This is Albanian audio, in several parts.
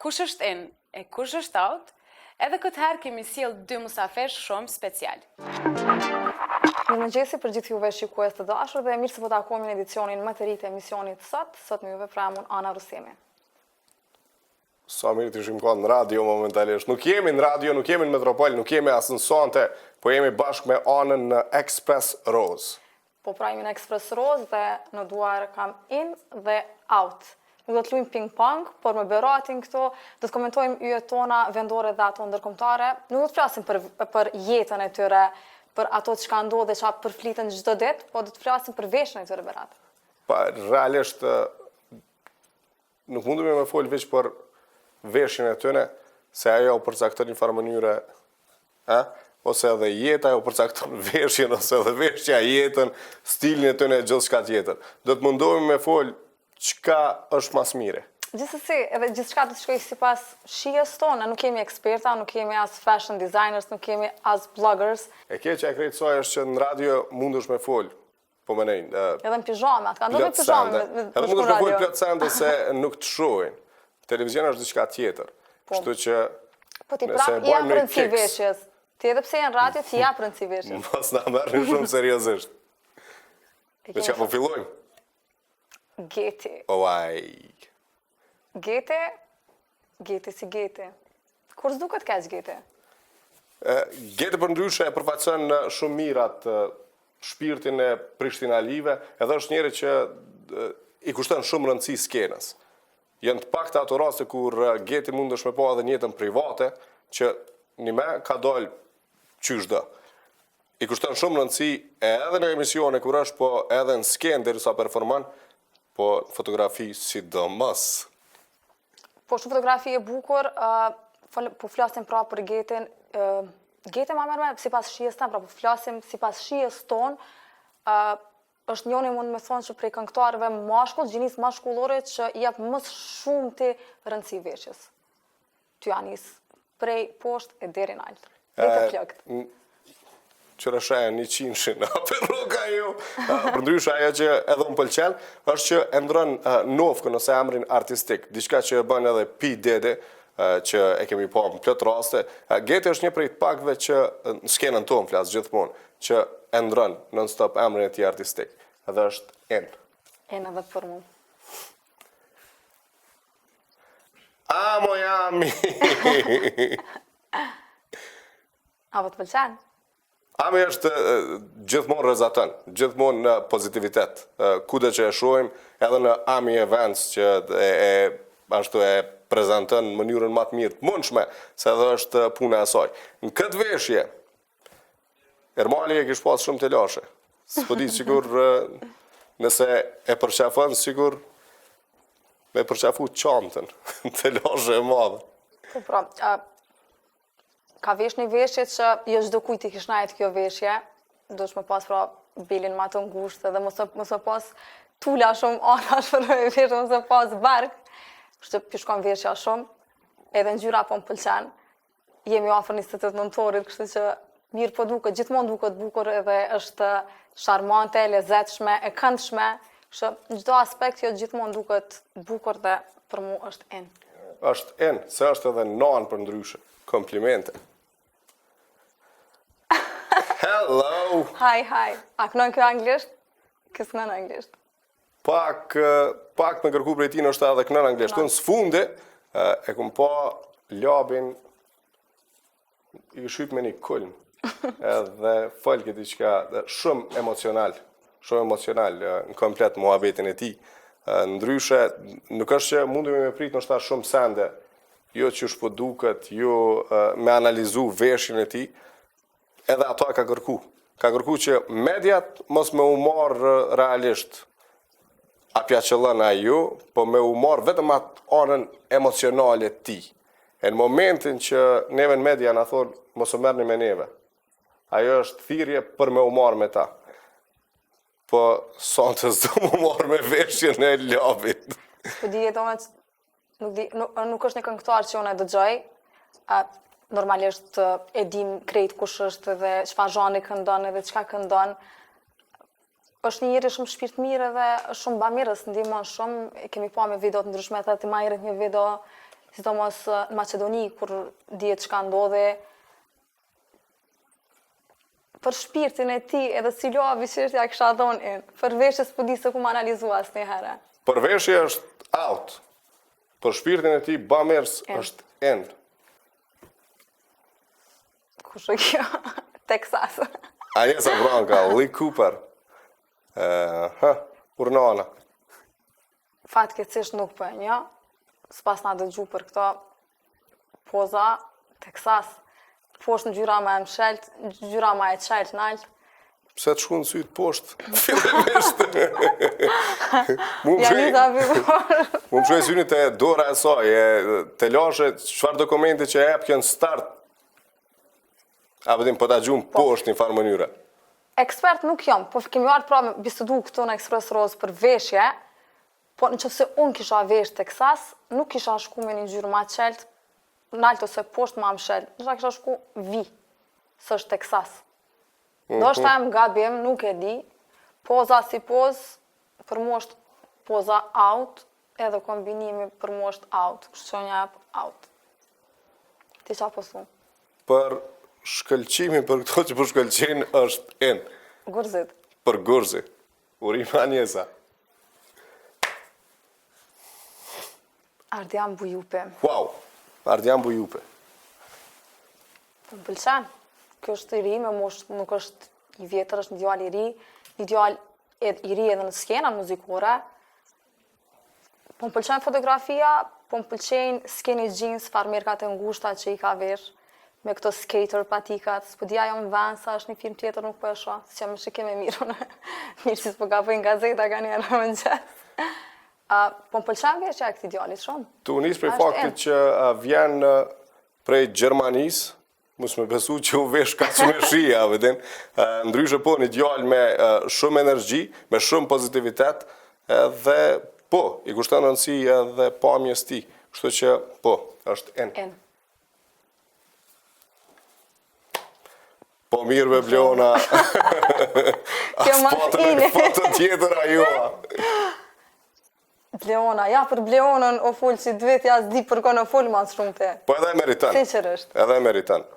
Kush është in e kush është out? Edhe këtë herë kemi sjell dy musafer shumë special. Mirëmëngjesi për gjithë juve shikues të dashur dhe mirë se po takohemi në edicionin më të ri të emisionit sot me juve pramun Ana Rusemi. Sa mirë të ishim në radio momentalisht. Nuk jemi në radio, nuk jemi në Metropol, nuk jemi as në sonte, po jemi bashkë me Anën në Express Rose. Po pra jemi në Express Rose dhe në duar kam in dhe out. Nuk do të luajmë ping-pong, por me beratin këto, do të komentojmë yjet tona vendore dhe ato ndërkombëtare. Nuk do të flasim për jetën e tyre, për ato që ka ndodhur dhe çka përfliten çdo ditë, po do të flasim për veshjen e tyre berat. Pa realisht nuk mundemi me fol veç për veshjen e tyre, se ajo përcakton në farë mënyre, ose edhe jeta ajo përcakton veshjen, ose edhe veshja jetën, stilin e tyre, gjithçka tjetër. Do të mundohemi me fol çka është mas mire. Gjithsesi, edhe gjithçka do të shkojë sipas shijes tonë, nuk kemi eksperta, nuk kemi as fashion designers, nuk kemi as bloggers. E keqja e krejtësoj është që në radio mundesh me fol, po më nejnë. Edhe në pijama, ka ndodhur pijama me edhe mundesh me fol plot sende se nuk të shohin. Televizion është diçka tjetër. Kështu që po ti prap ja rëndësi veshjes. Ti edhe pse janë radio, ti ja rëndësi veshjes. Mos na merrni shumë seriozisht. Me çfarë po fillojmë? Geti. Oaj. Geti si geti. Kur s'duket kaq geti? Geti për ndryshe e përfaqëson shumë mirat shpirtin e prishtinalive, edhe është njëri që i kushton shumë rëndësi skenës. Janë të pakta ato raste kur Geti mundesh me pa edhe në jetën private, që një me ka dalë qysh do. I kushton shumë rëndësi edhe në emisione kur është, po edhe në skenë derisa performon, po fotografi sidomos. Po shumë fotografi e bukur, po flasim pra për Getin. Geti ma mërme sipas shijes tonë, pra po flasim sipas shijes tonë, është njëri mund me thonë që prej këngëtarëve mashkull, gjinis mashkullore që i jep më shumë të rëndësi veshjes. Ty Anis, prej poshtë e deri në altë. Deri të flokët. Qërëshaja 100 për rruga ju. Për ndryshe ajo që edhe më pëlqen, është që e ndron nofkën ose emrin artistik. Diçka që bën edhe P. Diddy, që e kemi pa në plot raste. Geti është një prej të pakve që në skenën tonë flas gjithmonë, që e ndron non-stop emrin e tij artistik. Edhe është in. In edhe për mua. Amo jami. A vë të pëlqen? Ami është gjithmonë rrezaton, gjithmonë pozitivitet. Kudo që e shohim, edhe në Ami Events që ashtu e prezanton në mënyrën më të mirë të mundshme, se edhe është puna e saj. Në këtë veshje, Ermali e kish pas shumë të lashe. S'po di sigur nëse e përqafon, sigur me përqafu çantën, të lashe e madhe. Po pra, ka vesh një veshje që jo çdo kujt i kish najt kjo veshje, do të më pas pra bilin më të ngushtë dhe mos pas tula shumë anash për me veshje, mos pas bark. Kështu pishkon veshja shumë, edhe ngjyra po më pëlqen. Jemi afër 28 nëntorit, kështu që mirë po duket, gjithmonë duket bukur edhe është sharmante, lezetshme, e këndshme. Kështu në çdo aspekt jo gjithmonë duket bukur dhe për mua është in. Është in, se është edhe nan për ndryshe. Komplimente. Hello! Hi. A kënon kjo anglisht? Kësë kënon anglisht? Pak me kërku prej ti në është edhe kënon anglisht. Në sfundi, e këm pa labin i shyp me një kulm. Edhe folke diçka shumë emocional në komplet muhabetin e ti. Ndryshe, nuk është që mundemi me prit në është shumë sende, jo që shpo duket, jo me analizu veshjen e ti, edhe ato ka kërku. Ka kërku që mediat mos me u marrë realisht apja që lën a ju, po me u marrë vetëm atë anën emocionale ti. E në momentin që neve në media në thonë, mos u merrni me neve. Ajo është thirrje për me u marrë me ta. Po, sonte s'do mu marrë me veshjen e labit. Po di jetona nuk është një këngëtar që unë e dëgjoj, normalisht e dim krejt kush është dhe çfarë zhani këndon edhe çka këndon. është një njeri shumë shpirt mirë edhe shumë bamirës, ndihmon shumë. E kemi pa me video të ndryshme, edhe më herët një video, sidomos në Maqedoni, kur dihet çka ndodhi. Për shpirtin e tij edhe cilovi që ja kisha thonë, për veshjes s'po di se ku më analizu asnjëherë. Për veshje është out. Për shpirtin e tij bamers është in. Kush e kjo? Texas. Anjesa Branca, Lee Cooper. Urnana. Fatkeqësisht nuk po e njoh. S'pas na dëgju për këto poza, Texas. Poshtë në gjyra ma e mshelt, gjyra ma e qelt nalt. Pse të shku në sytë poshtë? Fillimisht. Janita Bibor. Mu më shkoj syni të dora e saj, të lashe, çfarë dokumenti që e epë kënë start. A vëdim, po ta gjumë poshtë një farë mënyre. Ekspert nuk jam, po kemi ardhur pra me bisedu këtu në Express Rose për veshje, po në qëfëse unë kisha vesh Texas, nuk kisha shku me një gjyrë ma qelt, nalt ose poshtë ma mshel. Nësha kisha shku vi, së është Texas. Do është e më gabim, nuk e di, poza si poz, për mu është poza out, edhe kombinimi për mu është out, shqonja out. Ti qa po thunë? Për shkëlqimin, për këto që për shkëlqin është in. Gurzit. Për gurzi. Urima Anjesa. Ardian Bujupe. Wow, Ardian Bujupe. Më pëlqen. Kjo është i ri, me mosh nuk është i vjetër, është një djalë i ri, një djalë i ri edhe në skena muzikore. Po më pëlqen fotografia, po më pëlqen skinny jeans, farmerkat e ngushta që i ka vesh, me këto skater patikat. S'po di ajo në vend, sa është një film tjetër, nuk po e shoh, si që më shikim e mirë, mirë që s'po ka pojnë gazeta ka njerë në mëngjes. Po më pëlqen veshja e këtij djalit shumë. Tu nis prej faktit që vjen prej Gjermanisë, mos më besu që u vesh ka që me shia, vedin. Ndryshe po një djallë me shumë energji, me shumë pozitivitet, dhe po, i kushton rëndësi edhe pamjes ti. Kështu që po, është in. Po mirë me Bleona. Kjo ma shkini. Foto tjetër ajo. Bleona, ja për Bleonën o full që dvet ja s'di për konë o full mas shumë te. Po edhe e meritan. Sinqerisht. Edhe e meritan.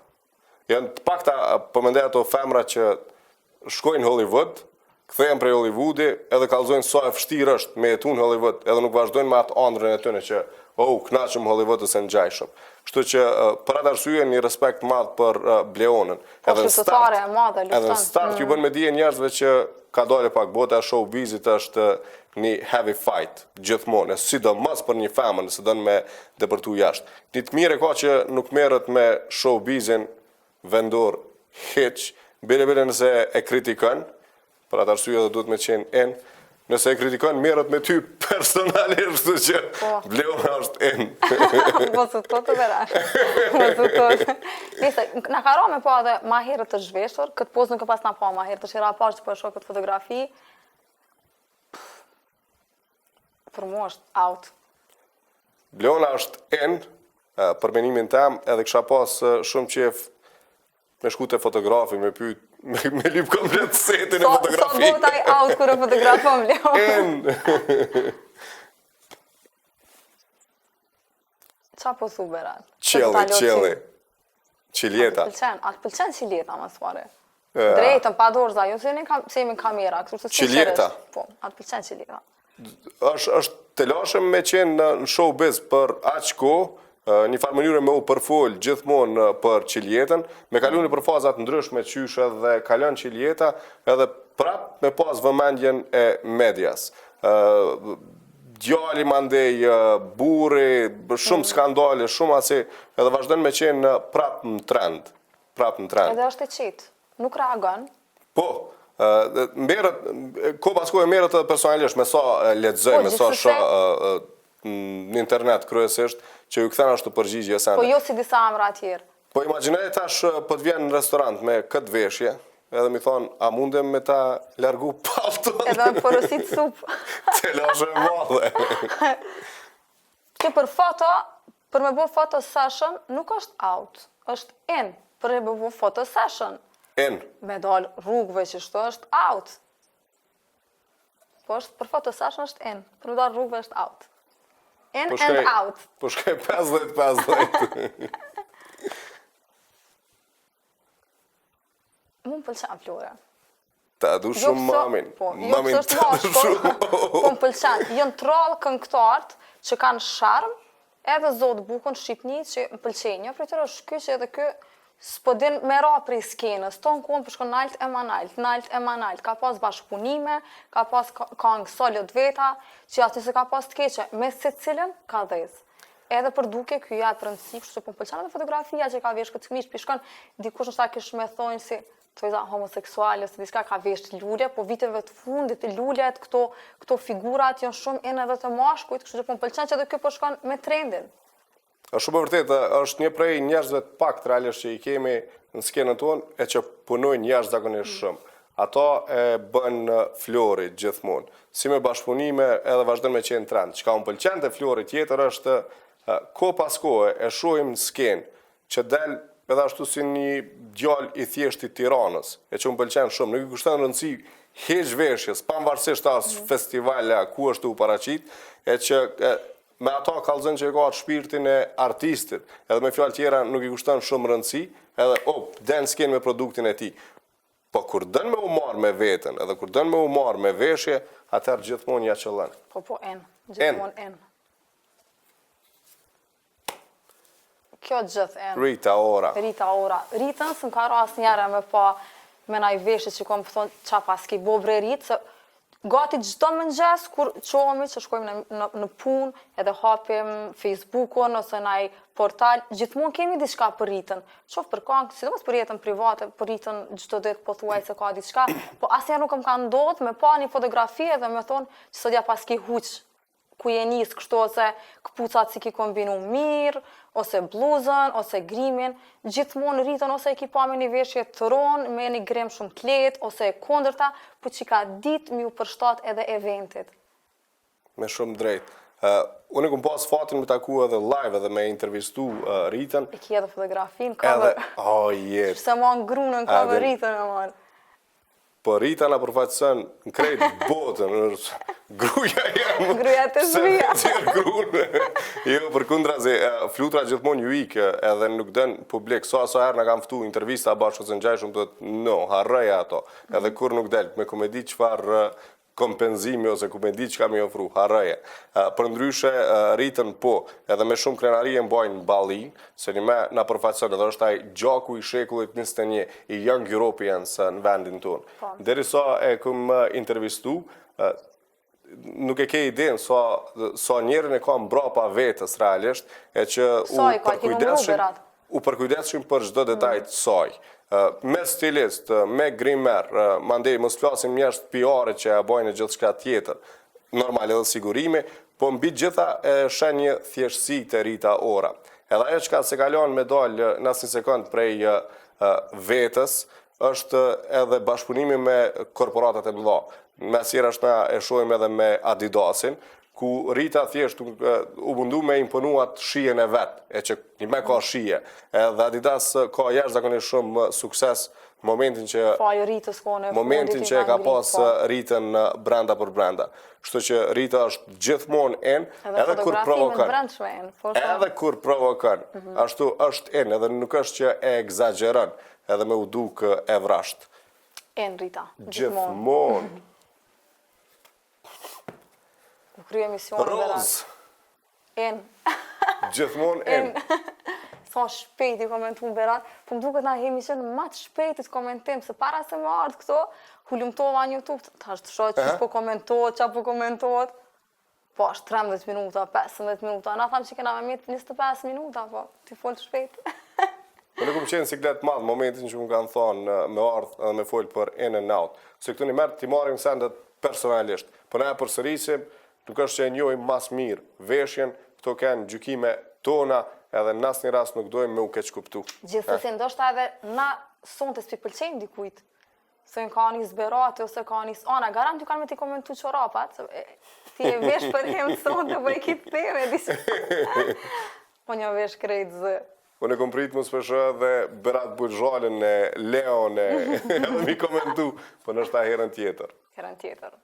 Janë të pakta përmendej ato femra që shkojnë Hollywood, kthehen prej Hollywoodi, edhe kallëzojnë sa e vështirë është me jetu në Hollywood, edhe nuk vazhdojnë me atë ëndrrën e tyre që knaqëm Hollywood ose ngjajshëm. Kështu që për atë arsye një respekt madh për Bleonën. Edhe në start ju bën me dije njerëzve që ka dalë pak bota e showbizit është një heavy fight gjithmonë, sidomos për një femër që don me depërtu jashtë. Ditë mirë ka që nuk merret me showbizin vendor hiç, bile nëse e kritikon, për atë arsye edhe duhet me qenë in. Nëse e kritikon, merret me ty personalisht, që Bleona është in. Po të të verash. Nise, na ka ra me pa edhe ma herët të zhveshtur, këtë poz nuk e pas na pa ma herët, të shira parë që po e shoh këtë fotografi, për mu është out. Bleona është in, për menimin tem, edhe kisha pas shumë qef me shku te fotografi, me pyet, me lyp komplet setin e fotografi. Sa botaj out kur e fotografon Bleona? In! Qa po thu berat? Qelli. Qiljeta. Atë pëlqen qiljeta më sfare. Drejtën, pa dorza, jo se jemi kamera. Qiljeta. Po, atë pëlqen qiljeta. është të lashëm me qenë në showbiz për aq kohë, një farë mënyrë me u përfol gjithmonë për qiljetën, me kaluni për fazat ndryshme qysh edhe kalon qiljeta, edhe prap me pas vëmendjen e medias. Djali mandej, burri, shumë skandale, shumë asi, edhe vazhdojnë me qenë prap në trend. Edhe është e qitë, nuk reagon. Po, ko pas kohë merret personalisht me sa lexoj, me sa shoh në internet kryesisht, që ju kthen ashtu përgjigje sende. Po jo si disa amra tjerë. Po imagjinoj tash po të vjen në restorant me këtë veshje, edhe mi thon, a mundem me ta largu palton? Edhe me porosit supë. Të lashe e madhe. Që për foto, për me bo foto session, nuk është out, është in, për me bo foto session. In. Me dalë rrugëve që shto është out. Po është për fotosashën është in, për në darë rrugëve është out. In Po and out. Po shkaj 50-50. Mu më pëlqen Flora. Ta du shumë mamin. Po, jo Mamin pëse është ta du mashkull, shumë. po më pëlqen. Jënë trollë këngëtarët që kanë sharm, edhe Zotë Bukën Shqipni që më pëlqen. Një për tërë është ky që edhe ky s'po din me ra prej skenës. Ton kohën përshkon nalt e manalt. Ka pas bashkëpunime, ka pas këngë solid veta, që asnjë se ka pas të keqe. Me secilën ka dhezë. Edhe për duke ky ja të rëndësi, kështu që po më pëlqen edhe fotografia që ka vesh këtë fëmijë, pishkon dikush nështë ta kish me thonë si thojza homoseksuale ose diçka ka vesh lule, po viteve të fundit lulet, këto figurat janë shumë in edhe të mashkujt, kështu që po më pëlqen që edhe ky po shkon me trendin. Është shumë e vërtetë, është një prej njerëzve të pak realisht që i kemi në skenën tonë e që punojnë jashtëzakonisht shumë. Ato e bën Flori gjithmonë. Si me bashkëpunime edhe vazhdon me qenë trend. Çka unë pëlqen te Flori tjetër është ko pas kohë e shohim në skenë që del edhe ashtu si një djalë i thjeshtë i Tiranës, e që më pëlqen shumë, nuk i kushton rëndësi heq veshjes, pavarësisht as festivale ku është u paraqit, e që me ato kallëzën që e ka atë shpirtin e artistit, edhe me fjalë tjera nuk i kushton shumë rëndësi, edhe den skenë me produktin e tij. Po kur dën me u marr me veten, edhe kur dën me u marr me veshje, atëherë gjithmonë ja qëllën. Po, gjithmonë in. Kjo gjithë in. Rita Ora. Ritën së më ka ras njëre me pa me naj veshje që kom thonë qa pas ki bobre rritë, se gati gjithdo mëngjes kur qohemi që shkojmë në punë, edhe hapim Facebookun ose naj portal, gjithmonë kemi diçka për Ritën. Qoftë për këngë, sidomos për jetën private, për Ritën gjithdo ditë po thuaj se ka diçka, po asnjëherë nuk më ka ndodhur me pa një fotografi edhe me thonë që sot ja pas ki huq ku je nis kështu ose këpucat si ki kombinu mirë, ose bluzën, ose grimin, gjithmonë Ritën ose e ki pa me një veshje të ronë, me një grem shumë të lehtë, ose e kundërta, po që ka ditë mi u përshtat edhe eventit. Me shumë drejt. Unë kom pas fatin me taku edhe live edhe me intervistu Ritën. E ki edhe fotografin, cover. Jetë. Se ma në grunën cover Ritën e marë. Po Rita na përfaqëson në krejt botën, gruaja jam. Gruaja të zvija. Jo, përkundrazi, flutura gjithmonë ju ikë edhe nuk dën publik. Sa herë na kanë ftu intervista bashkë ose ngjaj shumë thotë, harroja ato. Edhe kur nuk del me komedi çfarë kompenzimi ose komedi që kam i ofru, harroje. Për ndryshe, Ritën po, edhe me shumë krenari e mbajnë ballin, se një me na përfaqëson edhe është ai gjaku i shekullit 21, i Young Europeans në vendin tonë. Derisa e kom intervistu, nuk e ke idenë sa njerën e ka mbrapa vetës realisht, e që u përkujdesshim për çdo detaj të saj. Me stilist, me grimer, mandej mos flasim njerëz PR që e bojnë gjithë shka tjetër, normal edhe sigurimi, po mbi gjitha e shen një thjeshtësi të Rita Ora. Edhe ajo çka se kalon me dalë në asnjë sekond prej vetës, është edhe bashkëpunimi me korporatat e mëdha. Mesjera është na e shohim edhe me Adidasin, ku Rita thjesht u mundu me imponuat shijen e vetë, e që një me ka shije. Edhe Adidas ka jashtëzakonisht shumë sukses momentin që e ka pas Ritën brenda për brenda. Kështu që Rita është gjithmonë in, edhe kur provokon. Edhe kur provokon. Ashtu është in, edhe nuk është që e egzageron, edhe me u duk e vrasht. In Rita, gjithmonë. U krye emisionë Roz. In. Gjithmonë in. Sa shpejt i komentu në berat, po më duket na emisionë ma të shpejtit komentim, se para se më ardhë këto, hullumtova në YouTube, ta është të shohë që po komentohet, qa po komentohet. Po është 13 minuta, 15 minuta, na thamë që kena me mitë 25 minuta, po ti folë të shpejt. Po në kom qenë siklet madhë momentin që më kanë thonë me ardhë edhe me folë për in and out. Se këtu një mërë t'i marim sendet personalisht. Po na e përsërisim, nuk është që e njojmë mas mirë veshjen, këto kanë gjykime tona, edhe në asnjë rast nuk dojmë me u keq kuptu. Gjithsesi ndoshta edhe na sonte s'pi pëlqejnë dikujt. Se ka një zberate ose ka një ana, garant ju kanë me t'i komentu çorapat, ti e vesh për hem sonte, po e ki theme disi. Po një vesh krejt zë. Po në kom prit më speshë dhe Berat Buxhalën e Leon edhe mi komentu, po nështë ta herën tjetër. Herën tjetër.